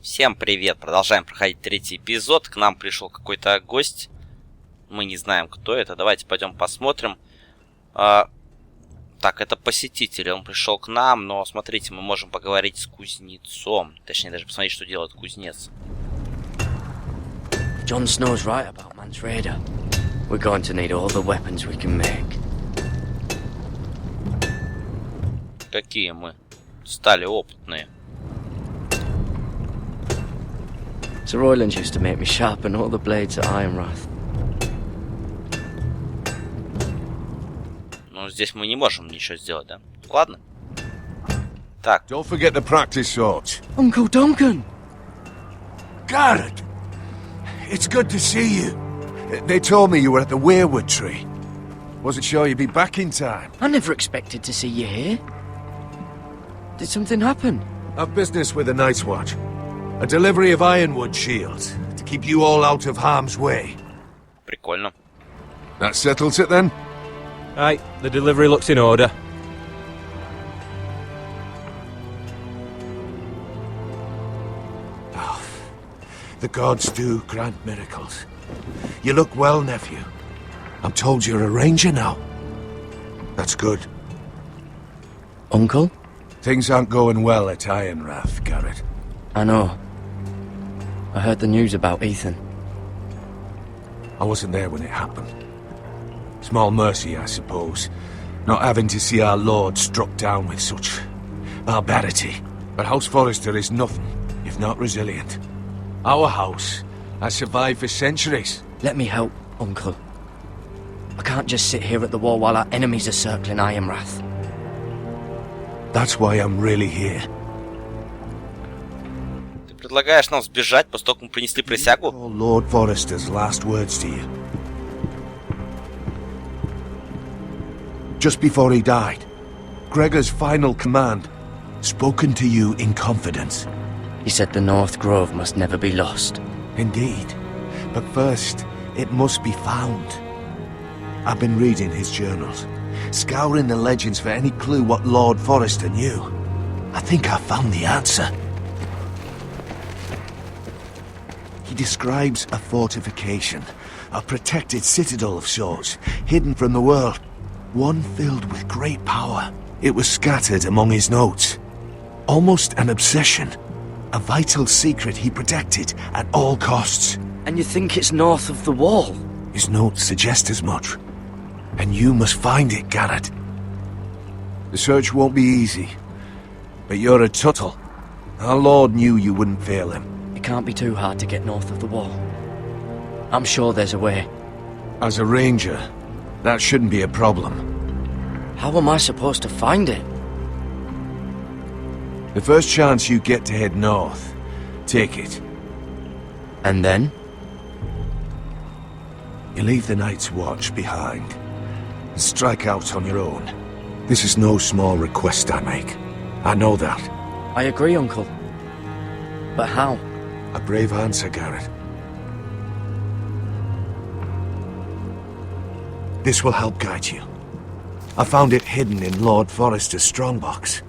Всем привет! Продолжаем проходить третий эпизод. К нам пришел какой-то гость. Мы не знаем, кто это. Давайте пойдем посмотрим. Так, это посетитель. Он пришел к нам, но смотрите, мы можем поговорить с кузнецом. Точнее, даже посмотреть, что делает кузнец. Jon Snow's right about Mance Raider. We're going to need all the weapons we can make. Какие мы стали опытные. Sir Royland used to make me sharpen all the blades at Ironwrath. Ну, здесь мы не можем ничего сделать, да? Ладно. Так. Don't forget the practice swords. Uncle Duncan! Garrett! It's good to see you. They told me you were at the weirwood tree. Wasn't sure you'd be back in time. I never expected to see you here. Did something happen? I've business with the Night's Watch. A delivery of ironwood shields to keep you all out of harm's way. Прикольно. That settles it then? Aye, the delivery looks in order. Oh, the gods do grant miracles. You look well, nephew. I'm told you're a ranger now. That's good. Uncle? Things aren't going well at Ironwrath, Garrett. I know. I heard the news about Ethan. I wasn't there when it happened. Small mercy, I suppose, not having to see our lord struck down with such barbarity. But House Forrester is nothing if not resilient. Our house has survived for centuries. Let me help, Uncle. I can't just sit here at the wall while our enemies are circling Ironwrath. That's why I'm really here. Ты предлагаешь нам сбежать, после того, как мы принесли присягу? Lord Forrester's last words to you. Just before he died, Gregor's final command, spoken to you in confidence. He said the North Grove must never be lost. Indeed. But first, it must be found. I've been reading his journals, scouring the legends for any clue what Lord Forrester knew. I think I found the answer. He describes a fortification, a protected citadel of sorts, hidden from the world. One filled with great power. It was scattered among his notes. Almost an obsession. A vital secret he protected at all costs. And you think it's north of the wall? His notes suggest as much. And you must find it, Garrett. The search won't be easy. But you're a Tuttle. Our Lord knew you wouldn't fail him. It can't be too hard to get north of the wall. I'm sure there's a way. As a ranger, that shouldn't be a problem. How am I supposed to find it? The first chance you get to head north, take it. And then? You leave the Night's Watch behind and strike out on your own. This is no small request I make. I know that. I agree, Uncle. But how? A brave answer, Garrett. This will help guide you. I found it hidden in Lord Forrester's strongbox.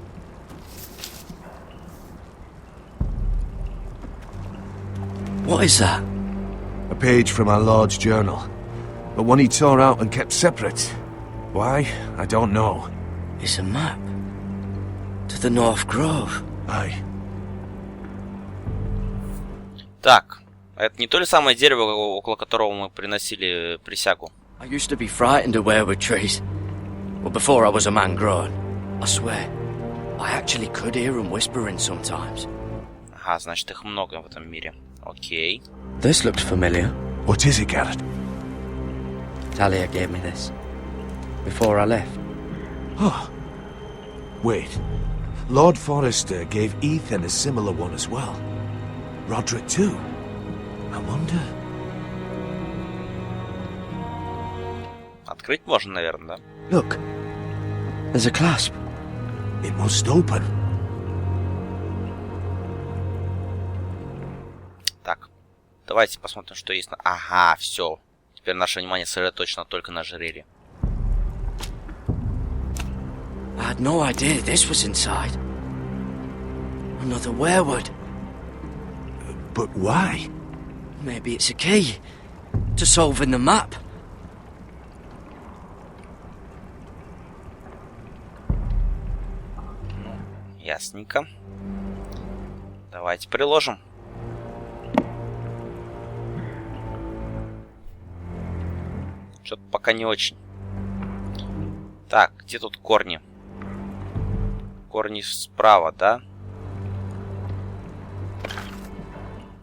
What is that? A page from our Lord's journal. But one he tore out and kept separate. Why? I don't know. It's a map. To the North Grove. Aye. Так, это не то ли самое дерево, около которого мы приносили присягу? I used to be frightened of weirwood trees. Well, before I was a man grown. I swear, I actually could hear them whispering sometimes. Ага, значит их много в этом мире. Окей. This looks familiar. What is it, Garrett? Talia gave me this. Before I left. Oh. Wait. Lord Forrester gave Ethan a similar one as well. Roderick too. I wonder... Открыть можно, наверное, да? Look. There's a clasp. It must open. Так, давайте посмотрим, что есть на... Ага, все. Теперь наше внимание сосредоточено только на ожерелье. I had no idea this was inside. Another weirwood. But why? Maybe it's a key to solving the map. Ясненько. Давайте приложим. Что-то пока не очень. Так, где тут корни? Корни справа, да?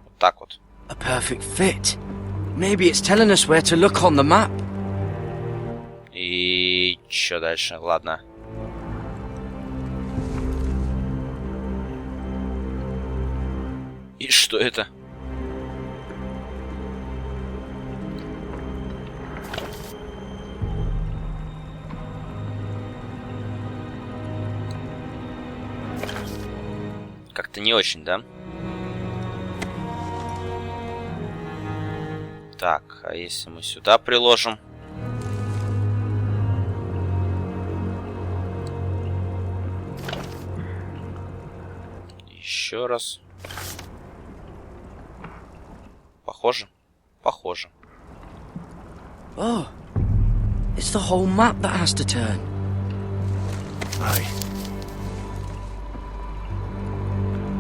Вот так вот. A perfect fit. Maybe it's telling us where to look on the map. И чё дальше? Ладно. И что это? Как-то не очень, да? Так, а если мы сюда приложим? Еще раз. Похоже? Похоже. Oh, it's the whole map that has to turn. Aye.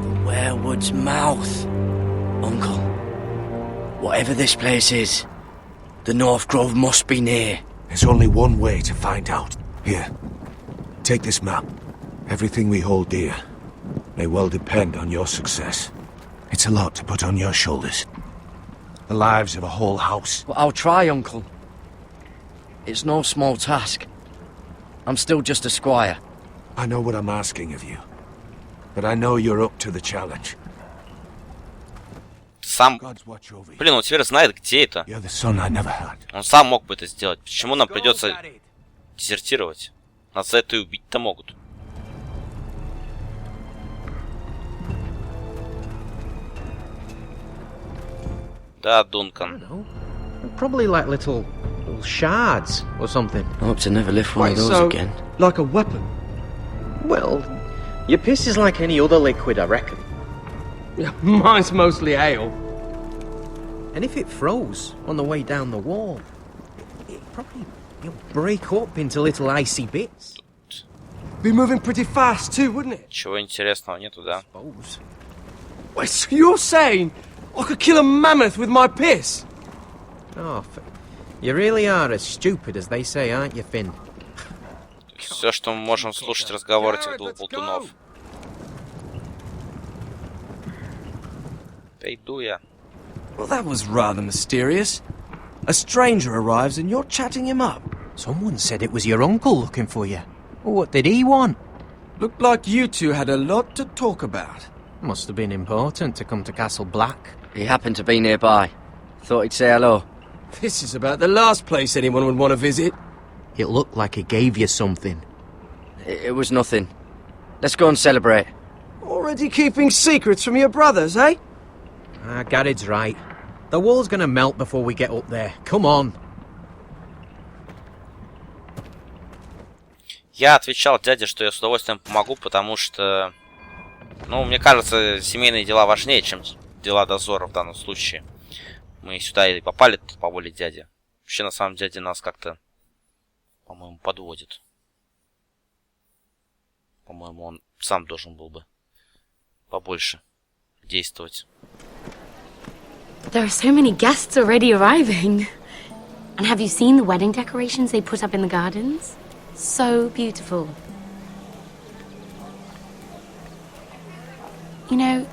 The werewood's mouth. Uncle, whatever this place is, the North Grove must be near. There's only one way to find out. Here, take this map. Everything we hold dear may well depend on your success. It's a lot to put on your shoulders. The lives of a whole house. But I'll try, Uncle. It's no small task. I'm still just a squire. I know what I'm asking of you, but I know you're up to the challenge. Сам... God's watch over you. Блин, он теперь знает, где это. You're the son I never had. Он сам мог бы это сделать. Почему нам придется дезертировать? Нас за это и убить-то могут. Да, Дункан. Probably like little shards or something. I hope to never lift one of those again. Like a weapon? Well, your piss is like any other liquid, I reckon. Mine's mostly ale. And if it froze on the way down the wall, it'd probably break up into little icy bits. Be moving pretty fast too, wouldn't it? Чего интересного нету, да? Wait, so you're saying I could kill a mammoth with my piss? Oh, you really are as stupid as they say, aren't you, Finn? Все, что мы можем слушать разговор этих двух болтунов. Да иду я. Well, that was rather mysterious. A stranger arrives and you're chatting him up. Someone said it was your uncle looking for you. What did he want? Looked like you two had a lot to talk about. Must have been important to come to Castle Black. He happened to be nearby. Thought he'd say hello. This is about the last place anyone would want to visit. It looked like he gave you something. It was nothing. Let's go and celebrate. Already keeping secrets from your brothers, eh? Gared's right. The wall's gonna melt before we get up there. Come on. Я отвечал дяде, что я с удовольствием помогу, потому что... Ну, мне кажется, семейные дела важнее, чем дела дозора в данном случае. Мы сюда и попали по воле дяди. Вообще, на самом деле, нас как-то, по-моему, подводит. По-моему, он сам должен был бы побольше действовать. There are so many guests already arriving. And have you seen the wedding decorations they put up in the gardens? So beautiful. You know,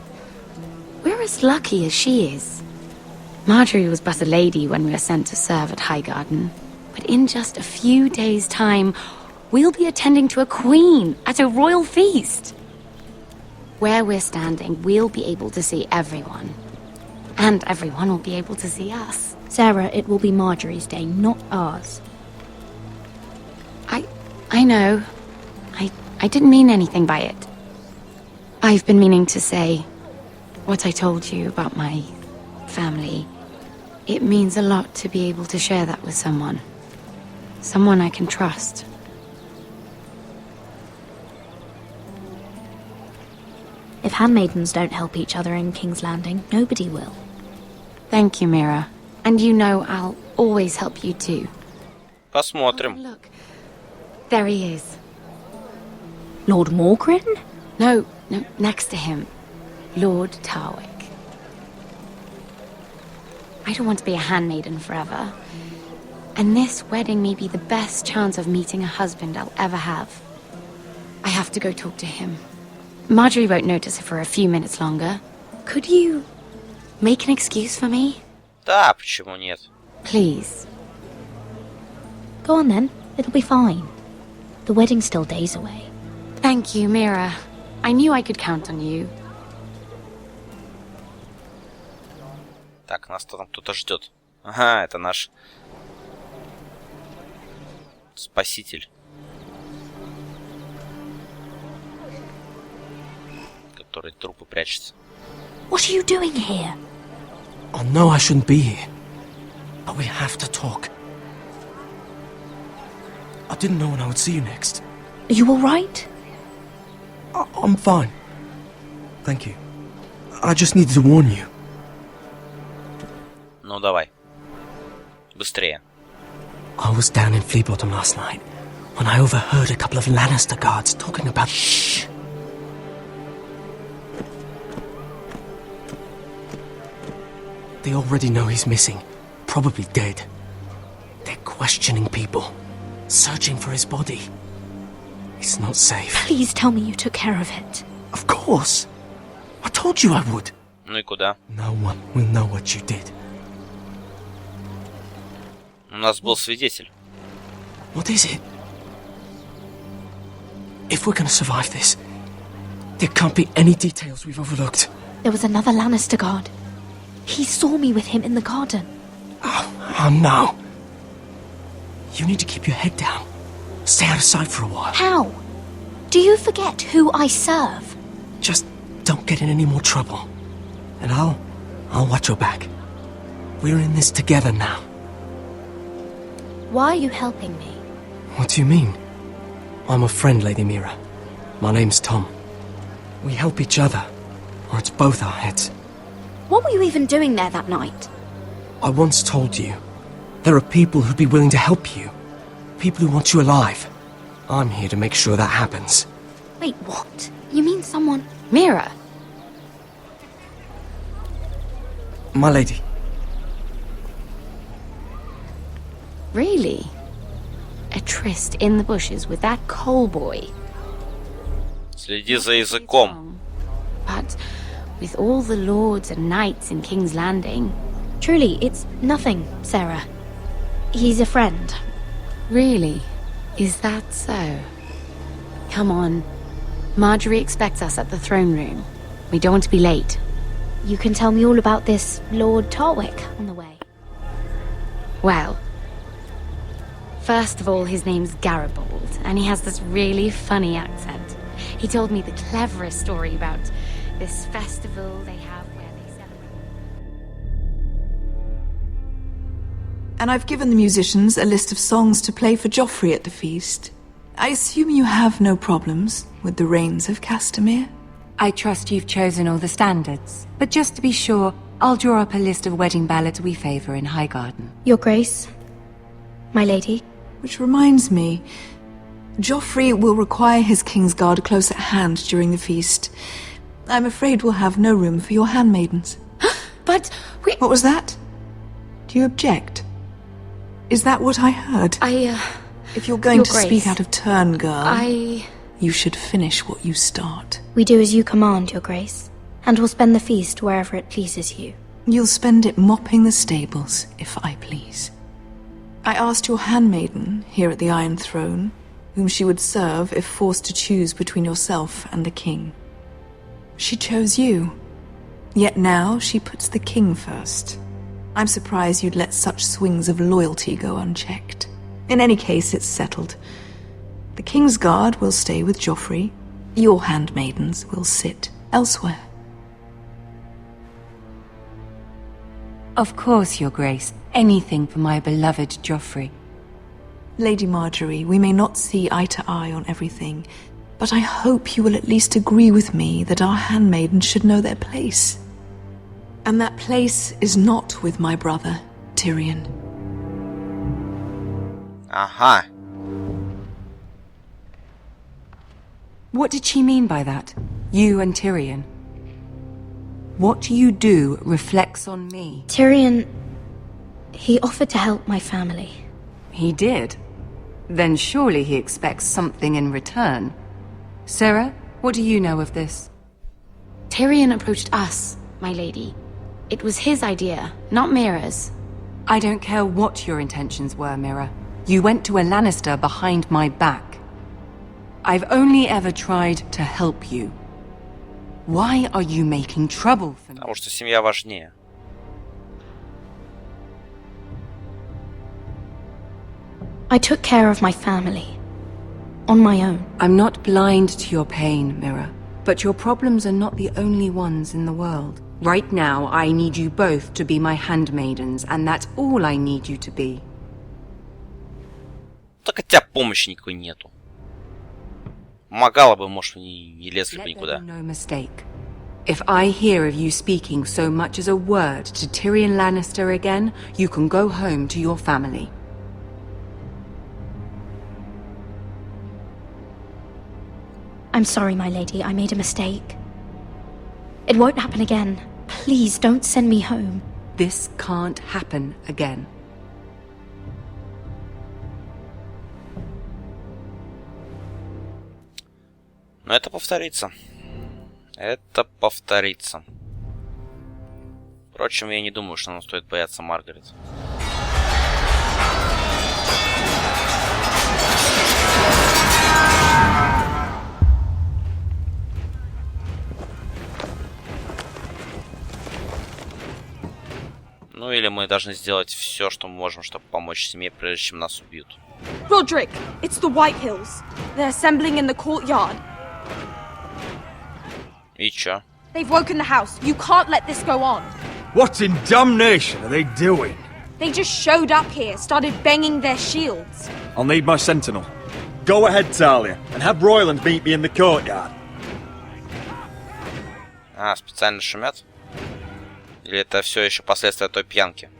we're as lucky as she is. Marjorie was but a lady when we were sent to serve at Highgarden. But in just a few days' time, we'll be attending to a queen at a royal feast. Where we're standing, we'll be able to see everyone. And everyone will be able to see us. Sarah, it will be Marjorie's day, not ours. I know. I didn't mean anything by it. I've been meaning to say what I told you about my family. It means a lot to be able to share that with someone. Someone I can trust. If handmaidens don't help each other in King's Landing, nobody will. Thank you, Mira. And you know I'll always help you too. Посмотрим. Look, there he is. Lord Morgrin? No, next to him. Lord Tarwick. I don't want to be a handmaiden forever. And this wedding may be the best chance of meeting a husband I'll ever have. I have to go talk to him. Marjorie won't notice it for a few minutes longer. Could you make an excuse for me? Да, почему нет? Please. Go on then, it'll be fine. The wedding's still days away. Thank you, Mira. I knew I could count on you. Так, нас там кто-то ждет. Ага, это наш спаситель, который трупы прячется. What are you doing here? I know I shouldn't be here, but we have to talk. I didn't know when I would see you next. Are you alright? I'm fine. Thank you. I just needed to warn you. Ну давай. Быстрее. I was down in Fleabottom last night when I overheard a couple of Lannister guards talking about... Shh! They already know he's missing. Probably dead. They're questioning people. Searching for his body. It's not safe. Please tell me you took care of it. Of course. I told you I would. Ну и куда? No one will know what you did. У нас был свидетель. What is it? If we're gonna survive this, there can't be any details we've overlooked. There was another Lannister guard. He saw me with him in the garden. Oh no. You need to keep your head down. Stay out of sight for a while. How? Do you forget who I serve? Just don't get in any more trouble. And I'll watch your back. We're in this together now. Why are you helping me? What do you mean? I'm a friend, Lady Mira. My name's Tom. We help each other, or it's both our heads. What were you even doing there that night? I once told you, there are people who'd be willing to help you. People who want you alive. I'm here to make sure that happens. Wait, what? You mean someone... Mira! My lady. Really? A tryst in the bushes with that coal boy? Следи за языком. But with all the lords and knights in King's Landing... Truly, it's nothing, Sarah. He's a friend. Really? Is that so? Come on. Marjorie expects us at the throne room. We don't want to be late. You can tell me all about this Lord Tarwick on the way. Well... First of all, his name's Garibold, and he has this really funny accent. He told me the cleverest story about this festival they have where they celebrate... And I've given the musicians a list of songs to play for Joffrey at the feast. I assume you have no problems with the Rains of Castamere? I trust you've chosen all the standards, but just to be sure, I'll draw up a list of wedding ballads we favour in Highgarden. Your Grace, my lady. Which reminds me, Joffrey will require his Kingsguard close at hand during the feast. I'm afraid we'll have no room for your handmaidens. But we... What was that? Do you object? Is that what I heard? If you're going to speak out of turn, girl, you should finish what you start. We do as you command, Your Grace, and we'll spend the feast wherever it pleases you. You'll spend it mopping the stables, if I please. I asked your handmaiden here at the Iron Throne whom she would serve if forced to choose between yourself and the king. She chose you. Yet now she puts the king first. I'm surprised you'd let such swings of loyalty go unchecked. In any case, it's settled. The Kingsguard will stay with Joffrey. Your handmaidens will sit elsewhere. Of course, Your Grace. Anything for my beloved Joffrey. Lady Marjorie, we may not see eye to eye on everything, But I hope you will at least agree with me that our handmaidens should know their place. And that place is not with my brother, Tyrion. Ага. What did she mean by that? You and Tyrion? What you do reflects on me. Tyrion... he offered to help my family. He did? Then surely he expects something in return. Sarah, what do you know of this? Tyrion approached us, my lady. It was his idea, not Mira's. I don't care what your intentions were, Mira. You went to a Lannister behind my back. I've only ever tried to help you. Why are you making trouble for me? Потому что семья важнее. I took care of my family. On my own. I'm not blind to your pain, Mira. But your problems are not the only ones in the world. Right now, I need you both to be my handmaidens, and that's all I need you to be. Так от тебя помощи никакой нету. Помогала бы, может, не лезли бы никуда. No mistake. If I hear of you speaking so much as a word to Tyrion Lannister again, you can go home to your family. I'm sorry, my lady. I made a mistake. It won't happen again. Please, don't send me home. This can't happen again. Но это повторится. Это повторится. Впрочем, я не думаю, что нам стоит бояться Маргарет. Ну или мы должны сделать все, что мы можем, чтобы помочь семье, прежде чем нас убьют. Roderick, it's the Whitehills. They're assembling in the courtyard. И чё? They've woken the house. You can't let this go on. What in damnation are they doing? They just showed up here, started banging their shields. I'll need my sentinel. Go ahead, Talia, and have Royland meet me in the courtyard. А, специально шумят? Или это все еще последствия той пьянки?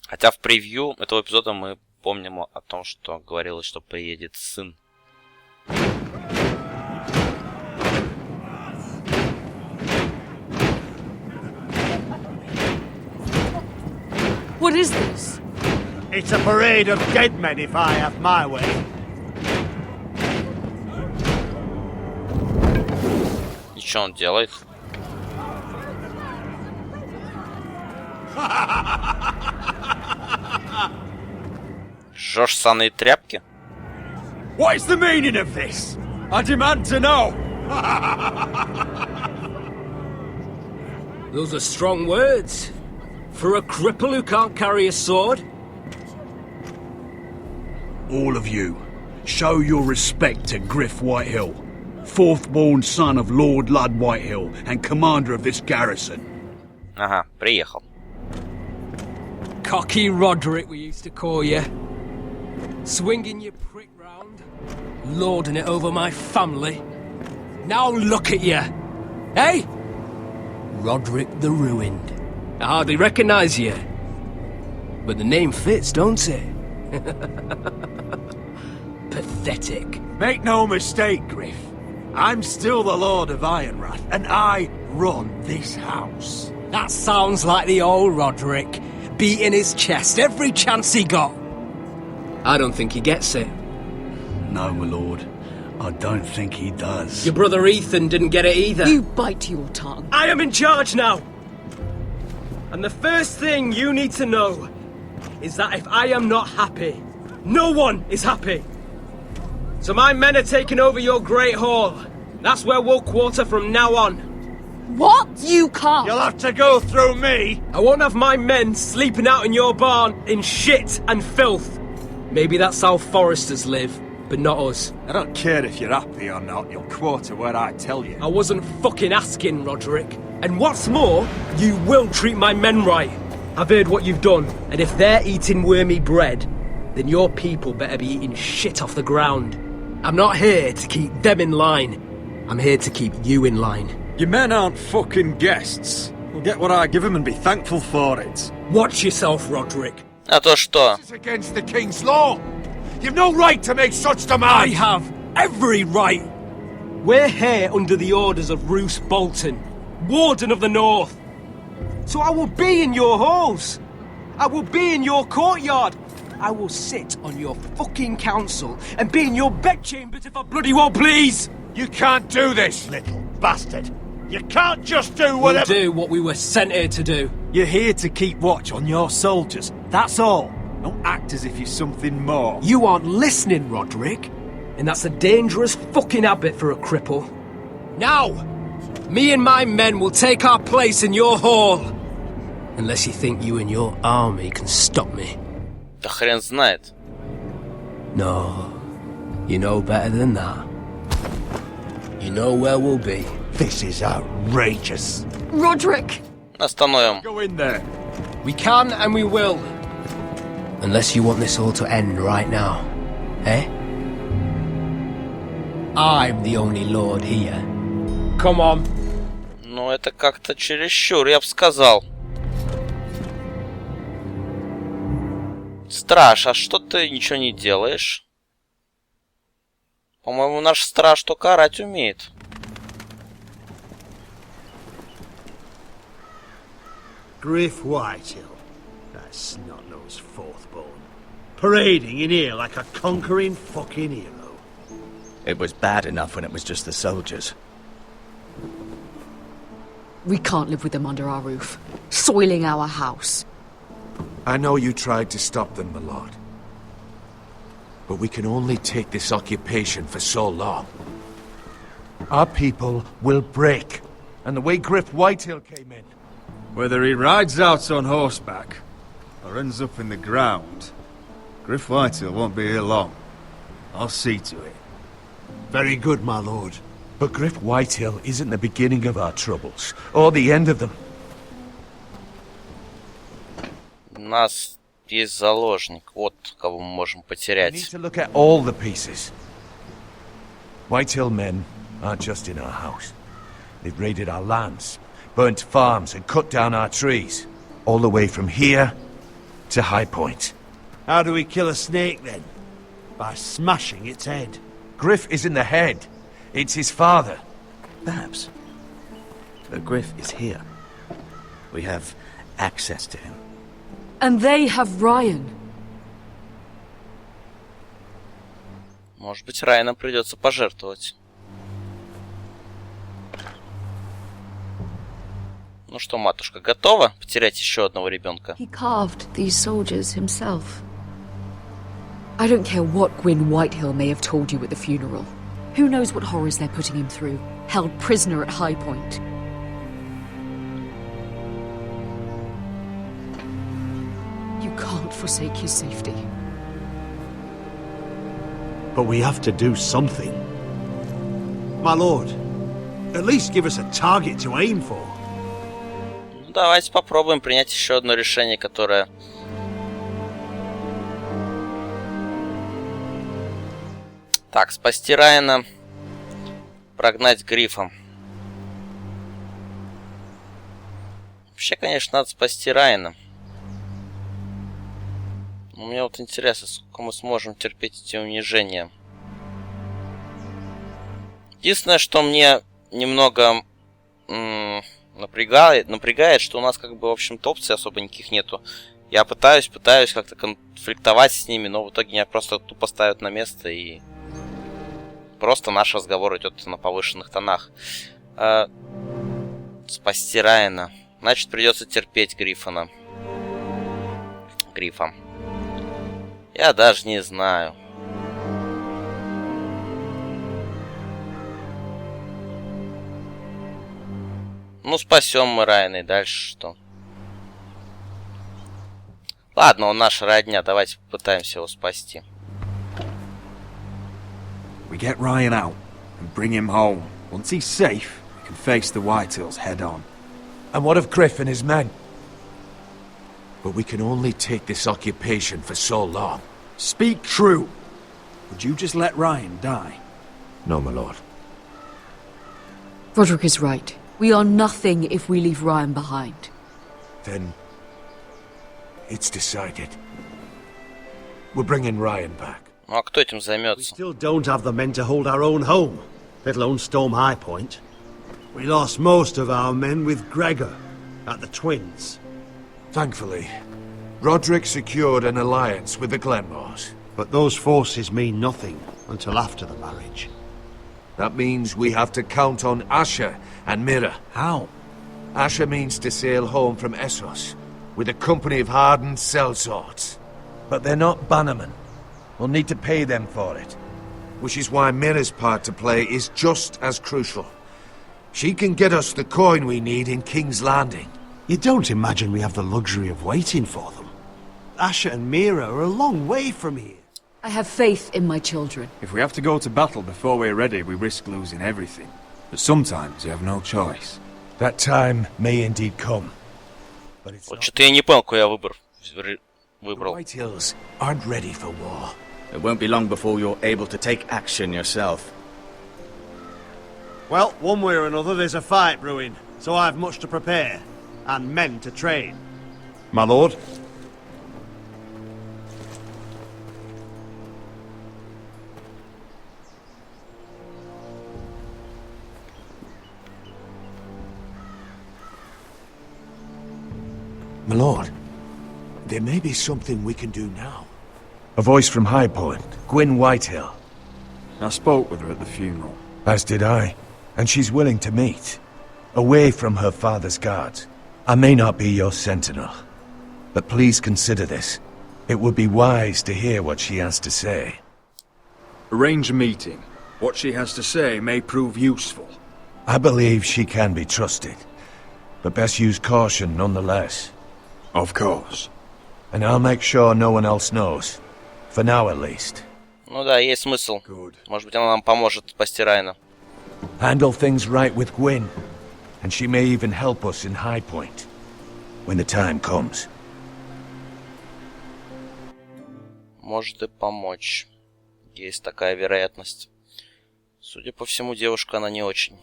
Хотя в превью этого эпизода мы помним о том, что говорилось, что приедет сын. What is this? It's a parade of dead men if I have my way. И что он делает? Жжешь ссаные тряпки? What is the meaning of this? I demand to know. Those are strong words. For a cripple who can't carry a sword? All of you, show your respect to Griff Whitehill, fourth-born son of Lord Ludd Whitehill and commander of this garrison. Ага, приехал. Cocky Roderick, we used to call you. Swinging your prick round, lording it over my family. Now look at you, eh? Roderick the Ruined. I hardly recognise you, but the name fits, don't it? Pathetic. Make no mistake, Griff. I'm still the Lord of Ironrath, and I run this house. That sounds like the old Roderick, beating his chest every chance he got. I don't think he gets it. No, my lord. I don't think he does. Your brother Ethan didn't get it either. You bite your tongue. I am in charge now! And the first thing you need to know is that if I am not happy, no one is happy. So my men are taking over your Great Hall. That's where we'll quarter from now on. What? You can't. You'll have to go through me. I won't have my men sleeping out in your barn in shit and filth. Maybe that's how foresters live, but not us. I don't care if you're happy or not, you'll quarter where I tell you. I wasn't fucking asking, Roderick. And what's more, you will treat my men right. I've heard what you've done, and if they're eating wormy bread, then your people better be eating shit off the ground. I'm not here to keep them in line. I'm here to keep you in line. Your men aren't fucking guests. We'll get what I give them and be thankful for it. Watch yourself, Roderick. А то что? This is against the king's law. You've no right to make such demands. I have every right. We're here under the orders of Roose Bolton, Warden of the North. So I will be in your halls. I will be in your courtyard. I will sit on your fucking council and be in your bedchambers if I bloody well please. You can't do this, little bastard. You can't just do whatever... We'll do what we were sent here to do. You're here to keep watch on your soldiers. That's all. Don't act as if you're something more. You aren't listening, Roderick. And that's a dangerous fucking habit for a cripple. Now, me and my men will take our place in your hall. Unless you think you and your army can stop me. Да хрен знает. No, you know better than that. You know where we'll be. This is outrageous. Roderick! Остановим. Go in there. We can and we will. Unless you want this all to end right now. Eh? I'm the only lord here. Come on. Ну, это как-то чересчур, я бы сказал. Страж, а что ты ничего не делаешь? По-моему, наш страж только орать умеет. Griff Whitehill, that snot-nosed fourth-born, parading in here like a conquering fucking hero. It was bad enough when it was just the soldiers. We can't live with them under our roof, soiling our house. I know you tried to stop them, my lord. But we can only take this occupation for so long. Our people will break. And the way Griff Whitehill came in... Whether he rides out on horseback or ends up in the ground, Griff Whitehill won't be here long. I'll see to it. Very good, my lord. But Griff Whitehill isn't the beginning of our troubles, or the end of them. У нас есть заложник. Вот кого мы можем We потерять. need to look at all the pieces. Whitehill men aren't just in our house. They've raided our lands, burnt farms and cut down our trees. All the way from here to High Point. How do we kill a snake, then? By smashing its head. Griff isn't the head. It's his father. Perhaps. But Griff is here. We have access to him. And they have Ryan. Может быть, Райаном придется пожертвовать. Ну что, матушка, готова потерять еще одного ребенка? He carved these soldiers himself. I don't care what Gwyn Whitehill may have told you at the funeral. Who knows what horrors they're putting him through, held prisoner at High Point. You can't forsake his safety. But we have to do something. My lord, at least give us a target to aim for. Ну, давайте попробуем принять еще одно решение, которое... Так, спасти Райана, прогнать Грифа. Вообще, конечно, надо спасти Райана. Но мне вот интересно, сколько мы сможем терпеть эти унижения. Единственное, что мне немного напрягает, что у нас как бы, в общем-то, опций особо никаких нету. Я пытаюсь как-то конфликтовать с ними, но в итоге меня просто тупо ставят на место и... Просто наш разговор идет на повышенных тонах. Спасти Райана. Значит, придется терпеть Грифа. Я даже не знаю. Ну, спасем мы Райана, и дальше что? Ладно, он наша родня, давайте попытаемся его спасти. We get Ryan out and bring him home. Once he's safe, we can face the Whitehills head on. And what of Griff and his men? but we can only take this occupation for so long. Speak true. Would you just let Ryan die? No, my lord. Roderick is right. We are nothing if we leave Ryan behind. Then it's decided. We're bringing Ryan back. Ну а кто этим We займется? still don't have the men to hold our own home, let alone storm High Point. We lost most of our men with Gregor at the Twins. Thankfully, Roderick secured an alliance with the Glenmores. But those forces mean nothing until after the marriage. That means we have to count on Asher and Mira. How? Asher means to sail home from Essos with a company of hardened sellswords. But they're not bannermen. We'll need to pay them for it. Which is why Mira's part to play is just as crucial. She can get us the coin we need in King's Landing. You don't imagine we have the luxury of waiting for them? Asher and Mira are a long way from here. I have faith in my children. If we have to go to battle before we're ready, we risk losing everything. But sometimes you have no choice. That time may indeed come. But it's Вот что-то я не понял, какой я выбрал. White Hills aren't ready for war. It won't be long before you're able to take action yourself. Well, one way or another there's a fight brewing, so I've much to prepare, and men to train. My lord? My lord, there may be something we can do now. A voice from High Point, Gwyn Whitehill. I spoke with her at the funeral. As did I. And she's willing to meet. Away from her father's guards. I may not be your sentinel. But please consider this. It would be wise to hear what she has to say. Arrange a meeting. What she has to say may prove useful. I believe she can be trusted. But best use caution nonetheless. Of course. And I'll make sure no one else knows. For now at least. Ну да, есть смысл. Может быть, она нам поможет спасти Райана. Handle things right with Gwyn. And she may even help us in High Point. When the time comes. Может и помочь. Есть такая вероятность. Судя по всему, девушка она не очень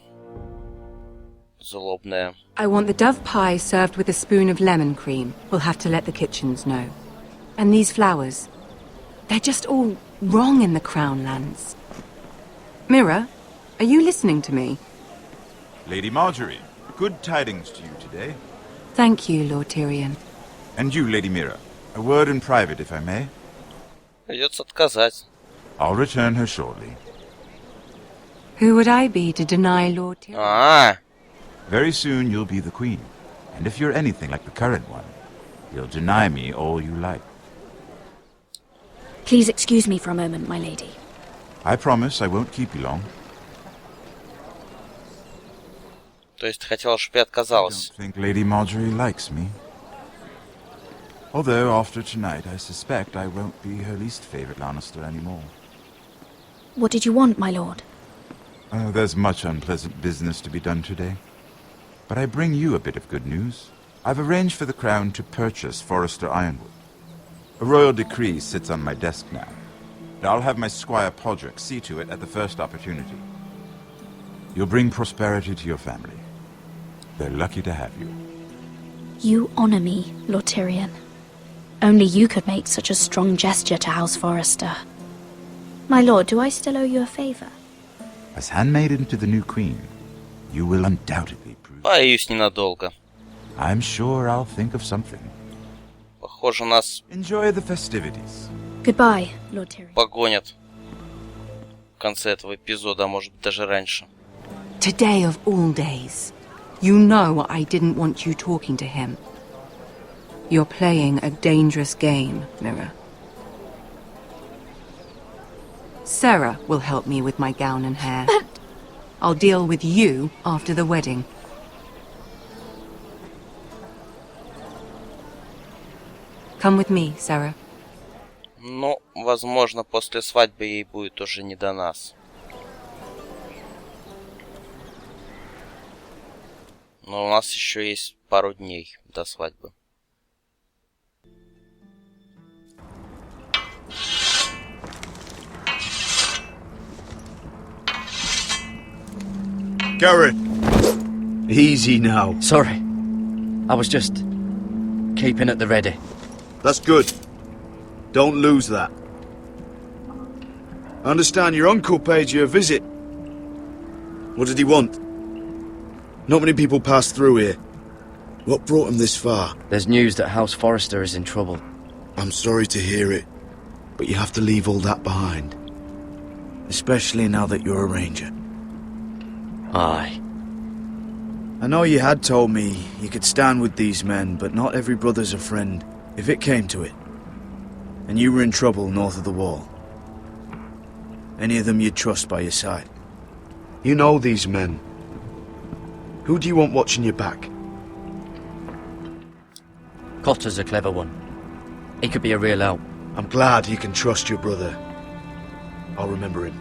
злобная. I want the dove pie served with a spoon of lemon cream. We'll have to let the kitchens know. And these flowers. They're just all wrong in the Crown lands. Mira, are you listening to me? Lady Marjorie, good tidings to you today. Thank you, Lord Tyrion. And you, Lady Mira, a word in private, if I may. Придется отказать. I'll return her shortly. Who would I be to deny Lord Tyrion? Ah. Very soon you'll be the queen. And if you're anything like the current one, you'll deny me all you like. Please excuse me for a moment, my lady. I promise I won't keep you long. То есть ты хотела, чтобы я отказалась? I don't think Lady Marjorie likes me. Although after tonight I suspect I won't be her least favorite Lannister anymore. What did you want, my lord? There's much unpleasant business to be done today. But I bring you a bit of good news. I've arranged for the Crown to purchase Forrester Ironwood. A royal decree sits on my desk now. And I'll have my squire Podrick see to it at the first opportunity. You'll bring prosperity to your family. They're lucky to have you. You honor me, Lord Tyrion. Only you could make such a strong gesture to House Forrester. My lord, do I still owe you a favor? As handmaiden to the new queen, you will undoubtedly prove... Боюсь, ненадолго. I'm sure I'll think of something. Похоже, нас... Enjoy the festivities. Goodbye, Lord Tyrion. Погонят. В конце этого эпизода, а может быть даже раньше. Today of all days. You know I didn't want you talking to him. You're playing a dangerous game, Mira. Sarah will help me with my gown and hair. But... I'll deal with you after the wedding. Come with me, Sarah. Ну, возможно, после свадьбы ей будет уже не до нас. Но у нас еще есть пару дней до свадьбы. Garrett! Easy now. Sorry. I was just keeping at the ready. That's good. Don't lose that. I understand your uncle paid you a visit. What did he want? Not many people pass through here. What brought him this far? There's news that House Forrester is in trouble. I'm sorry to hear it, but you have to leave all that behind. Especially now that you're a ranger. Aye. I know you had told me you could stand with these men, but not every brother's a friend, if it came to it. And you were in trouble north of the wall. Any of them you'd trust by your side. You know these men. Who do you want watching your back? Cotter's a clever one. He could be a real help. I'm glad you can trust your brother. I'll remember him.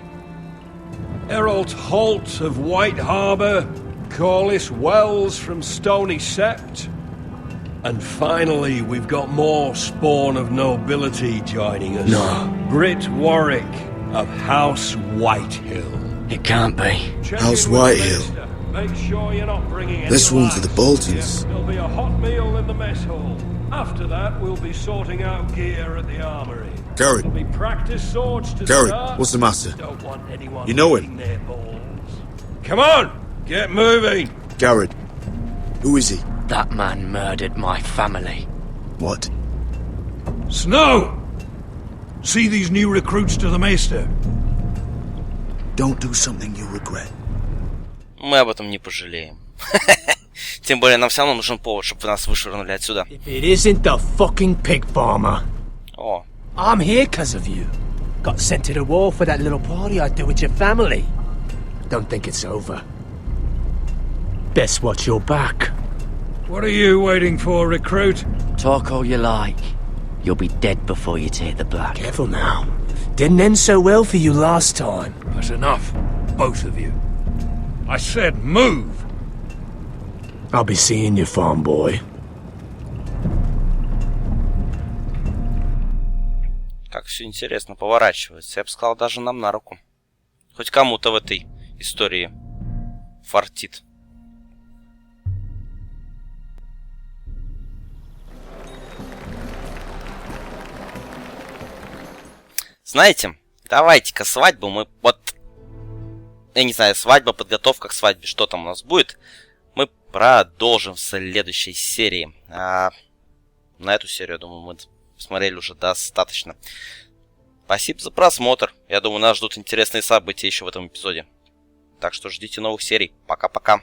Errol Holt of White Harbour, Corliss Wells from Stony Sept. And finally, we've got more spawn of nobility joining us. No. Britt Warwick of House Whitehill. It can't be. House Whitehill. Make sure you're not bringing This any one for the Boltons. There'll be a hot meal in the mess hall. After that, we'll be sorting out gear at the armory. Garrett. There'll be practice swords to Garrett, start. what's the matter? Don't want anyone You know him? eating their balls. Come on, get moving. Garrett. Who is he? That man murdered my family. What? Snow! See these new recruits to the Maester? Don't do something you'll regret. Мы об этом не пожалеем. Тем более нам все равно нужен повод, чтобы нас вышвырнули отсюда. If it isn't the fucking pig farmer. О. I'm here because of you. Got sent to the war for that little party I do with your family. Don't think it's over. Best watch your back. What are you waiting for, recruit? Talk all you like. You'll be dead before you take the black. Careful now. Didn't end so well for you last time. That's enough, both of you. I said move. I'll be seeing you, farm boy. Как все интересно поворачивается. Я бы сказал, даже нам на руку. Хоть кому-то в этой истории фортит. Знаете, давайте-ка свадьбу мы... Вот, я не знаю, свадьба, подготовка к свадьбе, что там у нас будет, мы продолжим в следующей серии. На эту серию, я думаю, мы смотрели уже достаточно. Спасибо за просмотр. Я думаю, нас ждут интересные события еще в этом эпизоде. Так что ждите новых серий. Пока-пока.